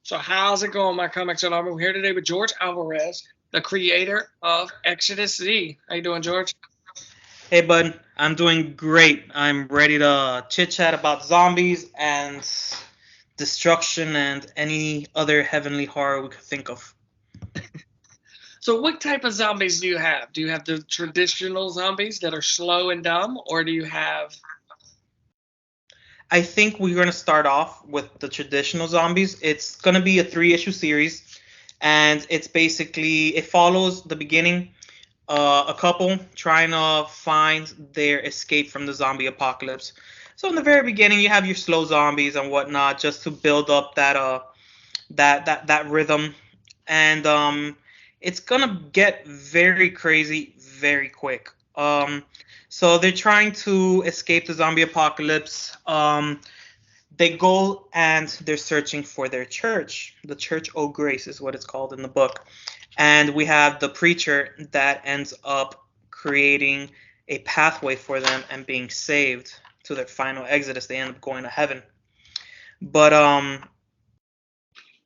So how's it going, my comics and armor? We're here today with George Alvarez, the creator of Exodus Z. How you doing, George? Hey, bud. I'm doing great. I'm ready to chit chat about zombies and destruction and any other heavenly horror we could think of. So what type of zombies do you have? Do you have the traditional zombies that are slow and dumb, or do you have... I think we're going to start off with the traditional zombies. It's going to be a 3-issue series, and it follows the beginning, a couple trying to find their escape from the zombie apocalypse. So in the very beginning, you have your slow zombies and whatnot, just to build up that rhythm, and it's gonna get very crazy very quick. So they're trying to escape the zombie apocalypse. They go and they're searching for their church. The Church O' Grace is what it's called in the book. And we have the preacher that ends up creating a pathway for them and being saved to their final exodus. They end up going to heaven. But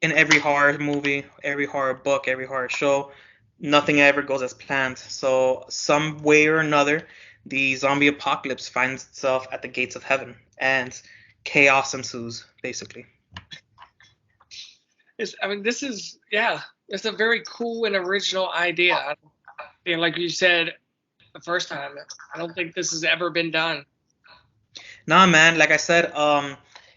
in every horror movie, every horror book, every horror show, nothing ever goes as planned. So some way or another, the zombie apocalypse finds itself at the gates of heaven, and chaos ensues, basically. This is, yeah, it's a very cool and original idea. And like you said the first time, I don't think this has ever been done. Nah, man. Like I said,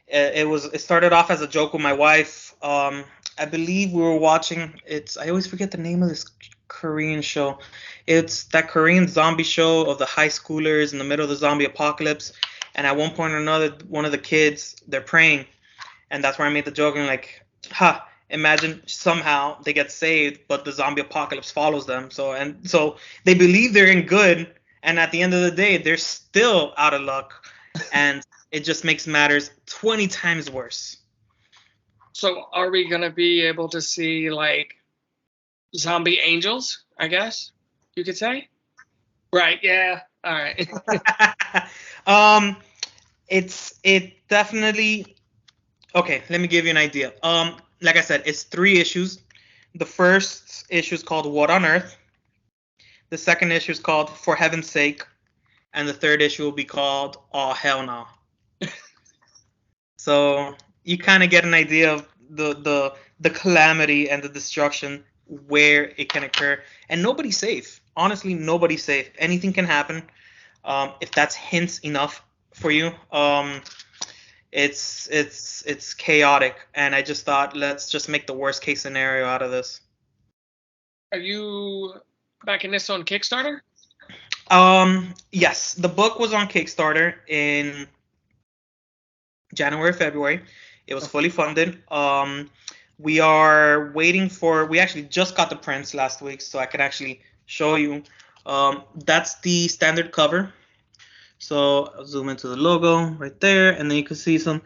it started off as a joke with my wife. I believe we were watching. I always forget the name of this Korean show. It's that Korean zombie show of the high schoolers in the middle of the zombie apocalypse. And at one point or another, one of the kids, they're praying, and that's where I made the joke. And like, imagine somehow they get saved, but the zombie apocalypse follows them. So they believe they're in good, and at the end of the day, they're still out of luck, and it just makes matters 20 times worse. So are we going to be able to see, like, zombie angels, I guess you could say? Right, yeah. All right. It definitely. Okay, let me give you an idea. Like I said, it's 3 issues. The first issue is called What on Earth. The second issue is called For Heaven's Sake, and the third issue will be called Oh Hell No. So you kind of get an idea of the calamity and the destruction where it can occur, and nobody's safe. Honestly, nobody's safe. Anything can happen. If that's hints enough for you, it's chaotic, and I just thought, let's just make the worst case scenario out of this. Are you backing this on Kickstarter? Yes, the book was on Kickstarter in January, February. It was fully funded. We are waiting for. We actually just got the prints last week, so I can actually show you. That's the standard cover. So I'll zoom into the logo right there, and then you can see 3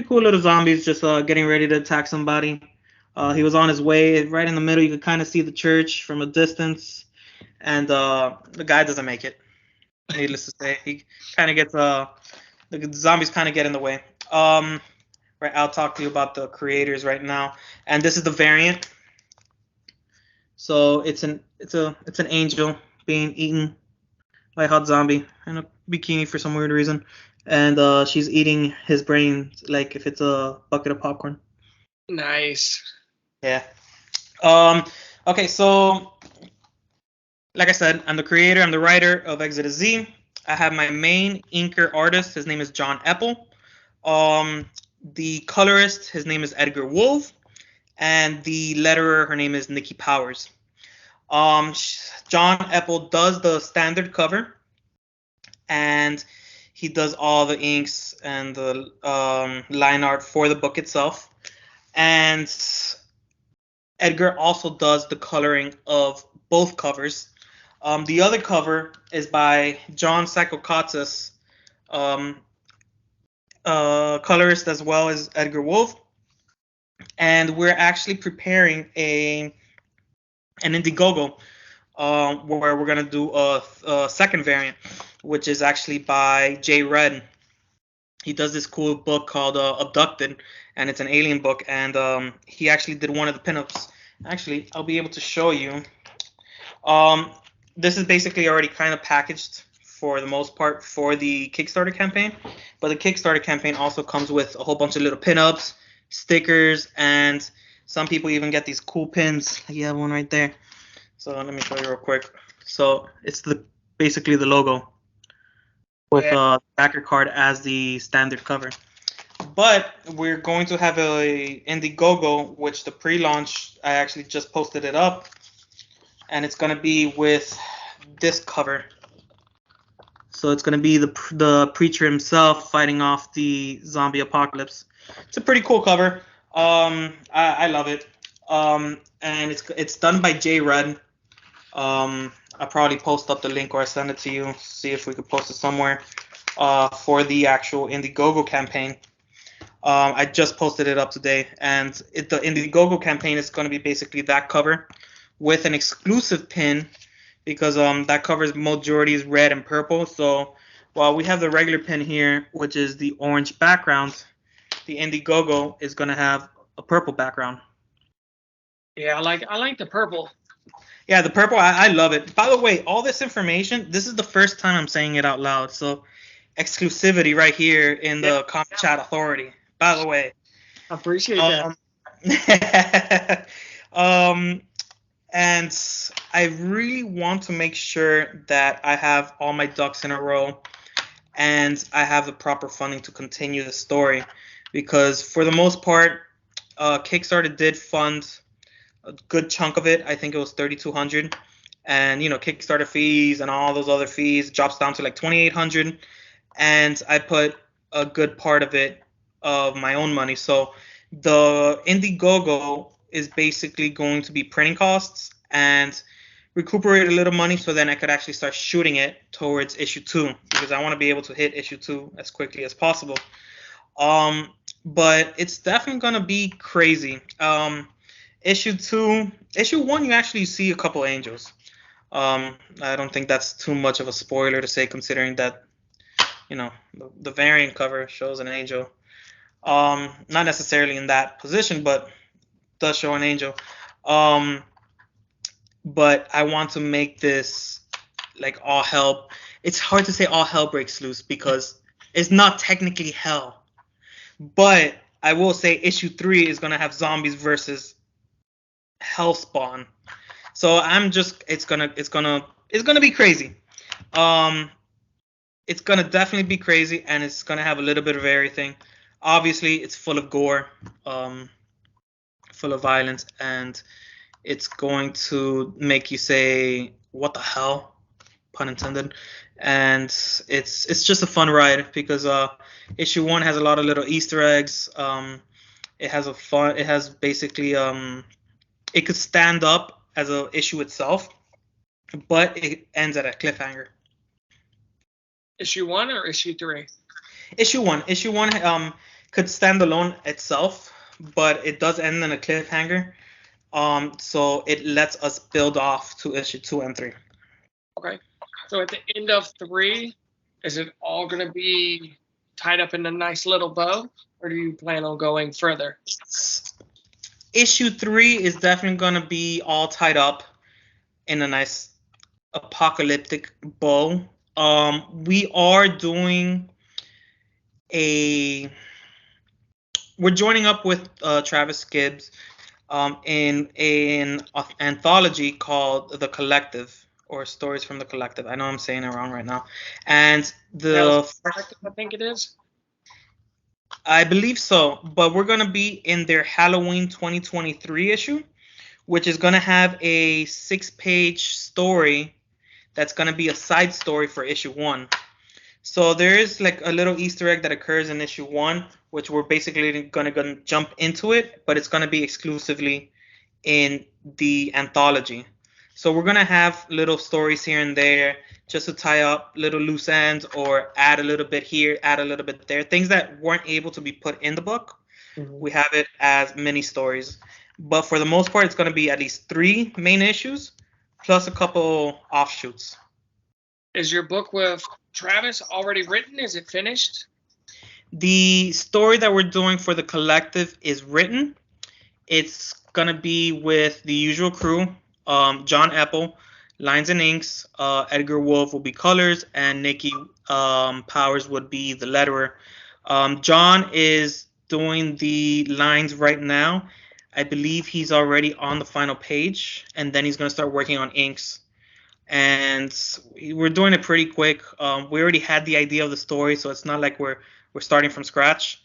cool little zombies just getting ready to attack somebody. He was on his way. Right in the middle, you could kind of see the church from a distance, and the guy doesn't make it. Needless to say, he kind of gets the zombies kind of get in the way. Right, I'll talk to you about the creators right now, and this is the variant. So it's an angel being eaten by a hot zombie in a bikini for some weird reason, and she's eating his brain like if it's a bucket of popcorn. Nice. Yeah. Okay, so like I said, I'm the creator, I'm the writer of Exodus Z. I have my main inker artist. His name is John Epple. The colorist, his name is Edgar Wolf, and the letterer, her name is Nikki Powers. John Epple does the standard cover, and he does all the inks and the line art for the book itself. And Edgar also does the coloring of both covers. The other cover is by John Sakokatsis, colorist as well as Edgar Wolf, and we're actually preparing an Indiegogo where we're gonna do a second variant, which is actually by Jay Red. He does this cool book called Abducted, and it's an alien book, and he actually did one of the pinups. Actually, I'll be able to show you. Um, this is basically already kind of packaged for the most part for the Kickstarter campaign, but the Kickstarter campaign also comes with a whole bunch of little pinups, stickers, and some people even get these cool pins. You have one right there. So let me show you real quick. So it's basically the logo with a backer card as the standard cover. But we're going to have a Indiegogo, which the pre-launch I actually just posted it up, and it's gonna be with this cover. So it's gonna be the preacher himself fighting off the zombie apocalypse. It's a pretty cool cover. I love it. And it's done by J Red. I'll probably post up the link or I send it to you. See if we could post it somewhere. For the actual Indiegogo campaign. I just posted it up today, and the Indiegogo campaign is going to be basically that cover with an exclusive pin, because that cover's majority is red and purple. So while we have the regular pin here, which is the orange background, the Indiegogo is going to have a purple background. Yeah, I like the purple. Yeah, the purple, I love it. By the way, all this information, this is the first time I'm saying it out loud. So exclusivity right here in the Comicchatauthority. By the way, I appreciate that. And I really want to make sure that I have all my ducks in a row and I have the proper funding to continue the story, because for the most part, Kickstarter did fund a good chunk of it. I think it was $3,200, and Kickstarter fees and all those other fees drops down to like $2,800, and I put a good part of it of my own money. So the Indiegogo is basically going to be printing costs and recuperate a little money, so then I could actually start shooting it towards issue 2, because I want to be able to hit issue 2 as quickly as possible. But it's definitely gonna be crazy. Issue 1, you actually see a couple angels. I don't think that's too much of a spoiler to say, considering that the variant cover shows an angel. Not necessarily in that position, but does show an angel. But I want to make this like all hell. It's hard to say all hell breaks loose, because it's not technically hell. But I will say issue 3 is gonna have zombies versus hellspawn. So it's gonna be crazy. It's gonna definitely be crazy, and it's gonna have a little bit of everything. Obviously, it's full of gore, full of violence, and it's going to make you say, "What the hell?" pun intended. And it's just a fun ride, because issue 1 has a lot of little Easter eggs. It has basically it could stand up as a issue itself, but it ends at a cliffhanger. Issue 1 or issue 3? Issue 1 could stand alone itself, but it does end in a cliffhanger. So it lets us build off to issue 2 and 3. Okay. So at the end of 3, is it all going to be tied up in a nice little bow, or do you plan on going further? Issue 3 is definitely going to be all tied up in a nice apocalyptic bow. We are doing we're joining up with Travis Gibbs in an anthology called The Collective, or Stories from the Collective. I know I'm saying it wrong right now. And I think it is. I believe so, but we're going to be in their Halloween 2023 issue, which is going to have a 6-page story that's going to be a side story for issue 1. So there is like a little Easter egg that occurs in issue 1, which we're basically going to jump into it, but it's going to be exclusively in the anthology. So we're going to have little stories here and there just to tie up little loose ends, or add a little bit here, add a little bit there. Things that weren't able to be put in the book, we have it as mini stories. But for the most part, it's going to be at least 3 main issues, plus a couple offshoots. Is your book with Travis already written? Is it finished? The story that we're doing for the collective is written. It's gonna be with the usual crew. John Epple, lines and inks. Edgar Wolf will be colors, and Nikki Powers would be the letterer. John is doing the lines right now. I believe he's already on the final page, and then he's gonna start working on inks. And we're doing it pretty quick. We already had the idea of the story, so it's not like we're starting from scratch.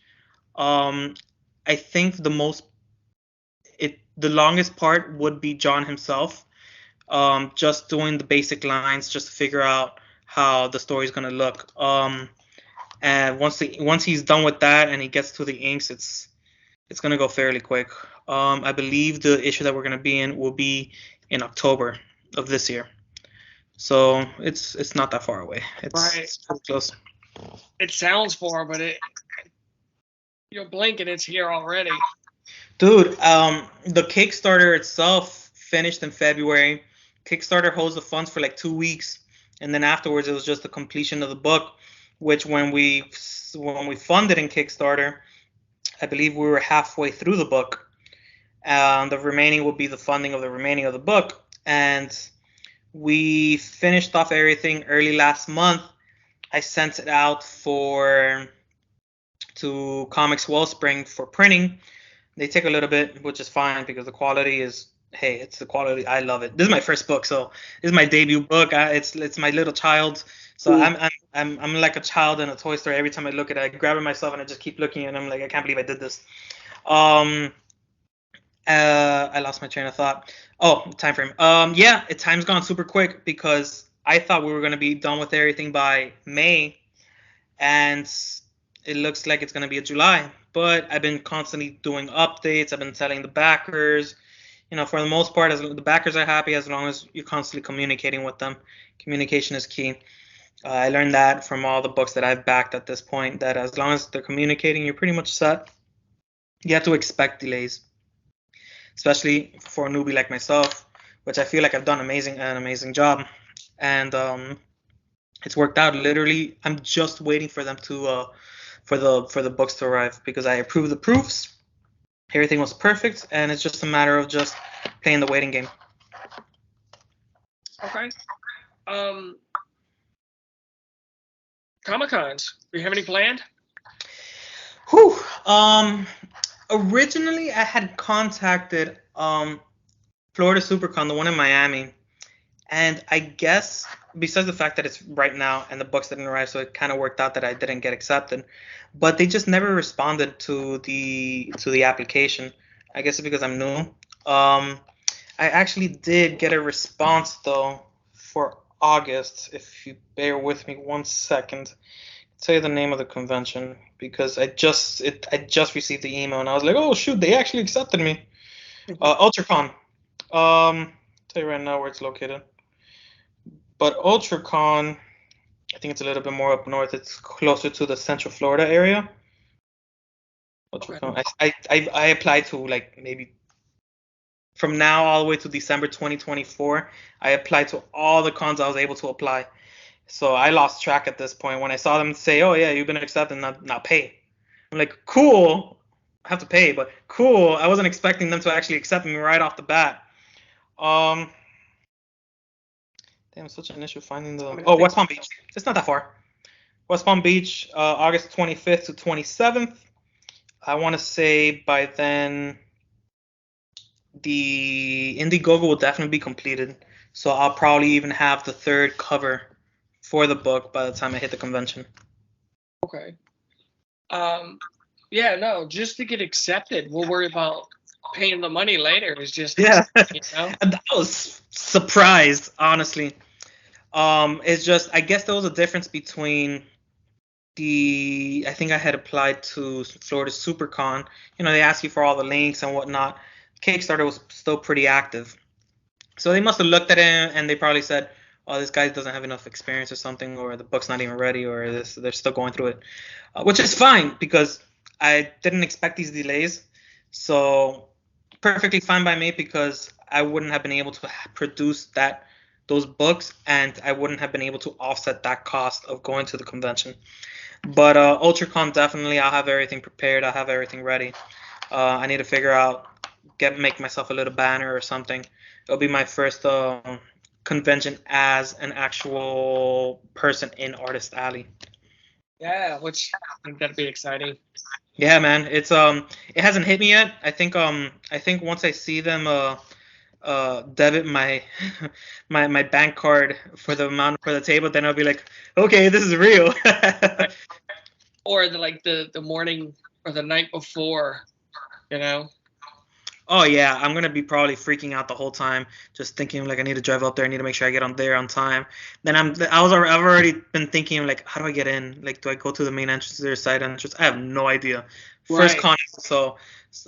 Um, I think the longest part would be John himself, just doing the basic lines, just to figure out how the story's gonna look. And once he's done with that and he gets to the inks, it's gonna go fairly quick. I believe the issue that we're gonna be in will be in October of this year. So it's not that far away. It's pretty close. It sounds far, but you're blinking, it's here already. Dude, the Kickstarter itself finished in February. Kickstarter holds the funds for like 2 weeks, and then afterwards it was just the completion of the book, which when we funded in Kickstarter, I believe we were halfway through the book. The remaining will be the funding of the remaining of the book, and we finished off everything early last month. I sent it out to Comics Wellspring for printing. They take a little bit, which is fine because the quality is, hey, it's the quality. I love it. This is my first book, so this is my debut book. It's my little child. So I'm like a child in a toy store. Every time I look at it, I grab it myself and I just keep looking, and I'm like, I can't believe I did this. I lost my train of thought. Oh, time frame. Yeah, time's gone super quick because I thought we were gonna be done with everything by May, and it looks like it's gonna be July. But I've been constantly doing updates. I've been telling the backers, for the most part, as the backers are happy as long as you're constantly communicating with them. Communication is key. I learned that from all the books that I've backed at this point, that as long as they're communicating, you're pretty much set. You have to expect delays, especially for a newbie like myself, which I feel like I've done an amazing job. And it's worked out. Literally, I'm just waiting for them to for the books to arrive because I approved the proofs. Everything was perfect, and it's just a matter of just playing the waiting game. Okay. Comic-Cons. Do you have any planned? Whew. Originally I had contacted Florida SuperCon, the one in Miami, and I guess besides the fact that it's right now and the books didn't arrive, so it kind of worked out that I didn't get accepted. But they just never responded to the application. I guess it's because I'm new. I actually did get a response though for August. If you bear with me 1 second, I'll tell you the name of the convention because I just received the email and I was like, oh shoot, they actually accepted me. UltraCon. Tell you right now where it's located. But UltraCon, I think it's a little bit more up north. It's closer to the Central Florida area. UltraCon. I applied to like maybe from now all the way to December 2024. I applied to all the cons I was able to apply. So I lost track at this point. When I saw them say, oh yeah, you've been accepted, now pay. I'm like, cool. I have to pay, but cool. I wasn't expecting them to actually accept me right off the bat. Damn, it's such an issue finding the. Oh, West Palm Beach. It's not that far. West Palm Beach, August 25th to 27th. I want to say by then the Indiegogo will definitely be completed. So I'll probably even have the third cover for the book by the time I hit the convention. Okay. Yeah, no, just to get accepted. We'll worry about paying the money later. It's just I was surprised, honestly. It's just I guess there was a difference between I think I had applied to Florida SuperCon. They ask you for all the links and whatnot. Kickstarter was still pretty active. So they must have looked at it and they probably said, oh, this guy doesn't have enough experience or something, or the book's not even ready, or they're still going through it, which is fine because I didn't expect these delays. So perfectly fine by me because I wouldn't have been able to produce those books and I wouldn't have been able to offset that cost of going to the convention. But UltraCon definitely, I'll have everything prepared. I'll have everything ready. I need to figure out, make myself a little banner or something. It'll be my first convention as an actual person in Artist Alley. Yeah, which I think that'd be exciting. Yeah, man. It hasn't hit me yet. I think once I see them debit my my bank card for the amount for the table, then I'll be like, okay, this is real. Or the morning or the night before, you know. Oh yeah, I'm gonna be probably freaking out the whole time, just thinking like I need to drive up there, I need to make sure I get on there on time. Then I've already been thinking like, how do I get in? Like, do I go to the main entrance or their side entrance? I have no idea. First Right. con, so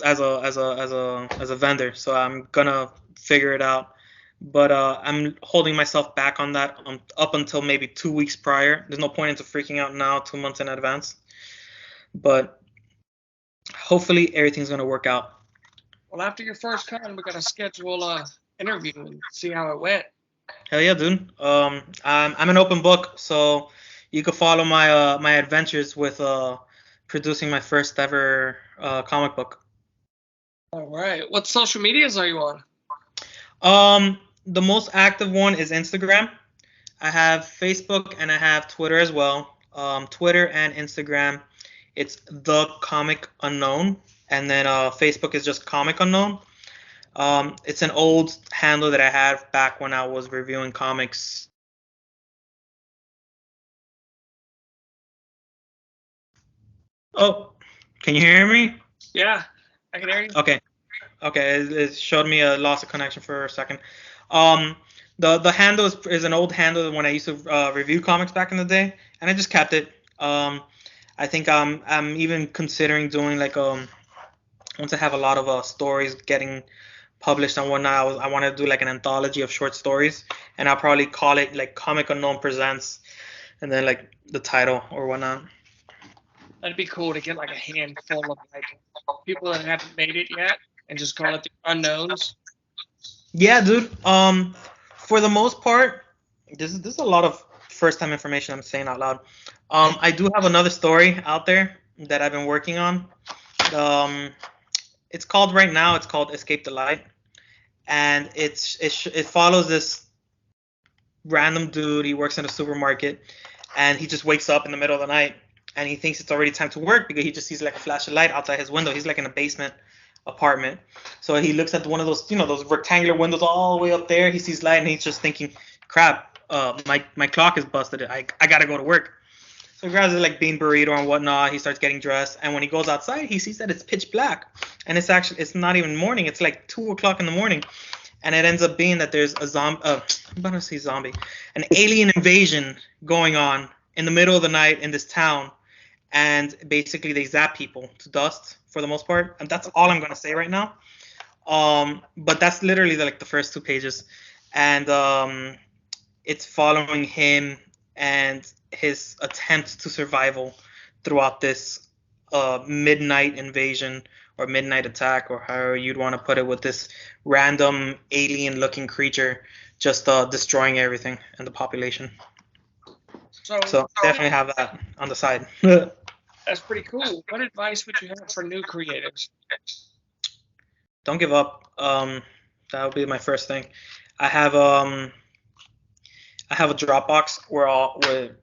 as a vendor, so I'm gonna figure it out. But I'm holding myself back on that up until maybe 2 weeks prior. There's no point into freaking out now, 2 months in advance. But hopefully everything's gonna work out. Well, after your first con, we gotta schedule a interview and see how it went. Hell yeah, dude. I'm an open book, so you could follow my adventures with producing my first ever comic book. All right. What social medias are you on? The most active one is Instagram. I have Facebook and I have Twitter as well. Twitter and Instagram, it's the Comic Unknown, and then Facebook is just Comic Unknown. It's an old handle that I had back when I was reviewing comics. Oh, can you hear me? Yeah, I can hear you. Okay. Okay, it showed me a loss of connection for a second. Um, the handle is an old handle when I used to review comics back in the day, and I just kept it. I think I'm even considering doing like once I have a lot of stories getting published and whatnot, I want to do like an anthology of short stories, and I'll probably call it like Comic Unknown Presents, and then like the title or whatnot. That'd be cool to get like a handful of like people that haven't made it yet and just call it the unknowns. Yeah, dude. For the most part, this is a lot of first time information I'm saying out loud. I do have another story out there that I've been working on. Um, it's called right now. It's called Escape the Light, and it follows this random dude. He works in a supermarket, and he just wakes up in the middle of the night, and he thinks it's already time to work because he just sees like a flash of light outside his window. He's like in a basement apartment, so he looks at one of those those rectangular windows all the way up there. He sees light, and he's just thinking, "Crap, my clock is busted. I gotta go to work." So he grabs his like bean burrito and whatnot. He starts getting dressed, and when he goes outside, he sees that it's pitch black, and it's not even morning. It's like 2 o'clock in the morning, and it ends up being that there's a zombie. I'm about to say zombie, an alien invasion going on in the middle of the night in this town, and basically they zap people to dust for the most part, and that's all I'm gonna say right now. But that's literally like the first 2 pages, and it's following him and his attempt to survival throughout this midnight invasion or midnight attack, or however you'd want to put it, with this random alien-looking creature just destroying everything and the population. So definitely have that on the side. That's pretty cool. What advice would you have for new creatives? Don't give up. That would be my first thing. I have a Dropbox where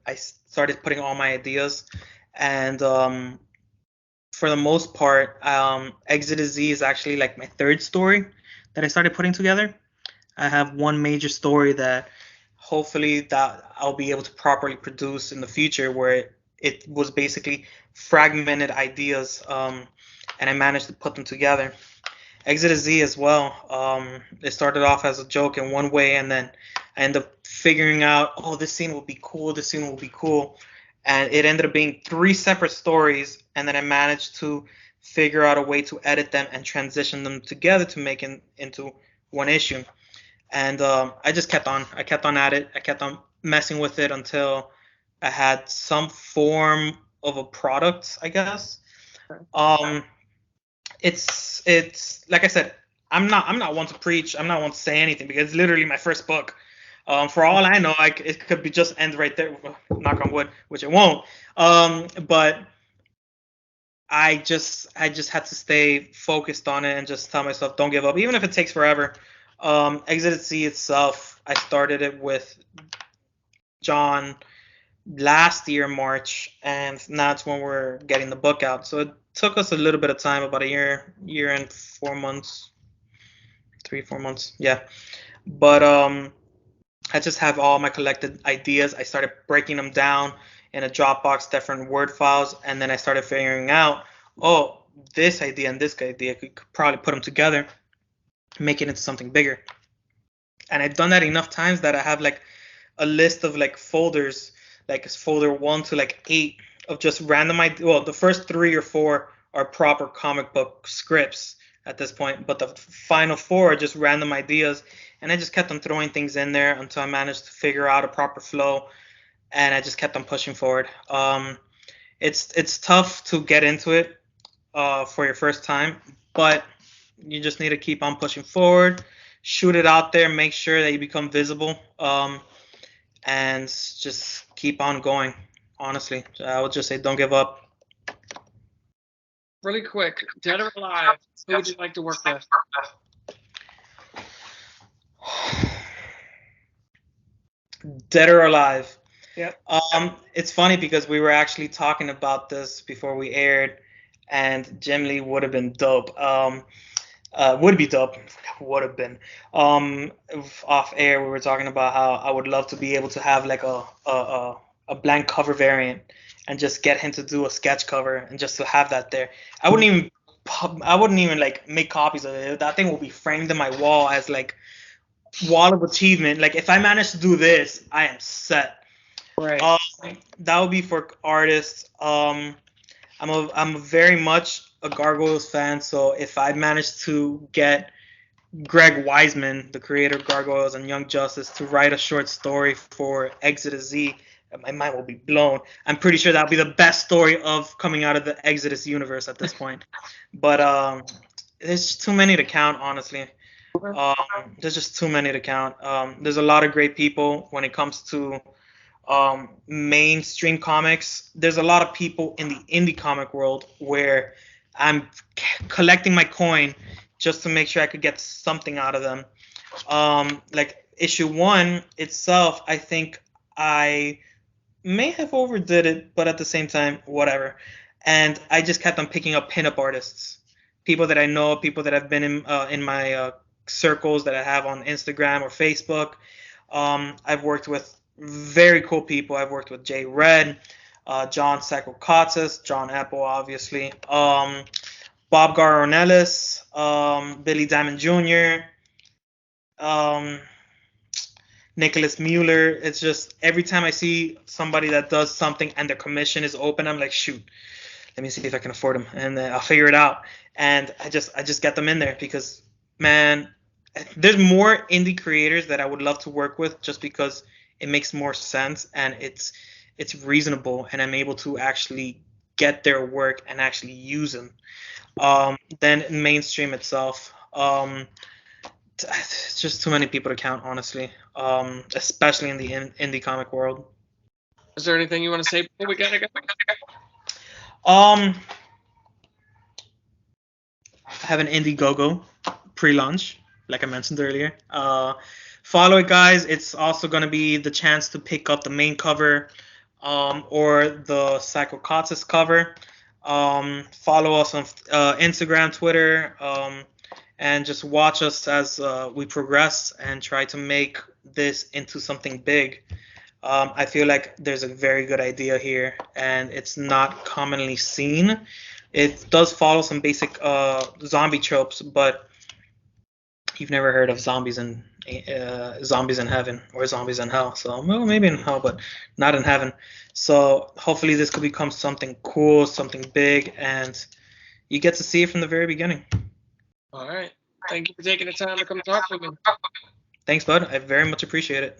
I started putting all my ideas, and for the most part, Exit Z is actually like my third story that I started putting together. I have one major story that hopefully that I'll be able to properly produce in the future, where it was basically fragmented ideas, and I managed to put them together. Exit Z as well. It started off as a joke in one way, and then I ended up figuring out, oh, this scene will be cool, this scene will be cool. And it ended up being 3 separate stories, and then I managed to figure out a way to edit them and transition them together to make it into one issue. And I just kept on. I kept on at it. I kept on messing with it until I had some form of a product, I guess. It's like I said, I'm not one to preach. I'm not one to say anything because it's literally my first book. For all I know, it could be just end right there. Knock on wood, which it won't. But I just had to stay focused on it and just tell myself, don't give up, even if it takes forever. Exit C itself, I started it with John last year, March, and that's when we're getting the book out. So it took us a little bit of time, about a year and 4 months, 3-4 months, yeah. But I just have all my collected ideas. I started breaking them down in a Dropbox, different Word files, and then I started figuring out, oh, this idea and this idea, I could probably put them together, make it into something bigger. And I've done that enough times that I have like a list of like folders, like it's folder 1 to like 8 of just random ideas. Well, the first 3 or 4 are proper comic book scripts at this point, but the final 4 are just random ideas. And I just kept on throwing things in there until I managed to figure out a proper flow, and I just kept on pushing forward. It's tough to get into it for your first time, but you just need to keep on pushing forward, shoot it out there, make sure that you become visible, and just keep on going. Honestly, I would just say don't give up. Really quick, dead or alive, who would you like to work with? Dead or alive? Yep. It's funny because we were actually talking about this before we aired, and Jim Lee would have been dope. Would be dope. Would have been. Off air, we were talking about how I would love to be able to have like a blank cover variant and just get him to do a sketch cover and just to have that there. I wouldn't even like make copies of it. That thing will be framed in my wall as like wall of achievement. Like if I manage to do this, I am set. Right. That would be for artists. I'm very much a Gargoyles fan, so if I manage to get Greg Weisman, the creator of Gargoyles and Young Justice, to write a short story for Exodus Z, my mind will be blown. I'm pretty sure that'll be the best story of coming out of the Exodus universe at this point. But there's too many to count, honestly. There's just too many to count. There's a lot of great people when it comes to mainstream comics. There's a lot of people in the indie comic world where I'm collecting my coin just to make sure I could get something out of them. Like issue 1 itself, I think I may have overdid it, but at the same time, whatever. And I just kept on picking up pinup artists, people that I know, people that have been in my circles that I have on Instagram or Facebook. I've worked with very cool people. I've worked with Jay Red, John Sakokatsis, John Apple, obviously, Bob Garonellis, Billy Diamond Jr., Nicholas Mueller. It's just every time I see somebody that does something and their commission is open, I'm like, shoot, let me see if I can afford them, and then I'll figure it out. And I just get them in there because, man, there's more indie creators that I would love to work with just because it makes more sense and it's reasonable, and I'm able to actually get their work and actually use them. Then mainstream itself, it's just too many people to count, honestly, especially in the indie comic world. Is there anything you want to say before we gotta go? I have an Indiegogo pre-launch, like I mentioned earlier. Follow it, guys. It's also going to be the chance to pick up the main cover or the Psychokatsis cover. Follow us on Instagram, Twitter, and just watch us as we progress and try to make this into something big. I feel like there's a very good idea here, and it's not commonly seen. It does follow some basic zombie tropes, but you've never heard of zombies in heaven or zombies in hell. So, well, maybe in hell, but not in heaven. So hopefully this could become something cool, something big, and you get to see it from the very beginning. All right. Thank you for taking the time to come talk with me. Thanks, bud. I very much appreciate it.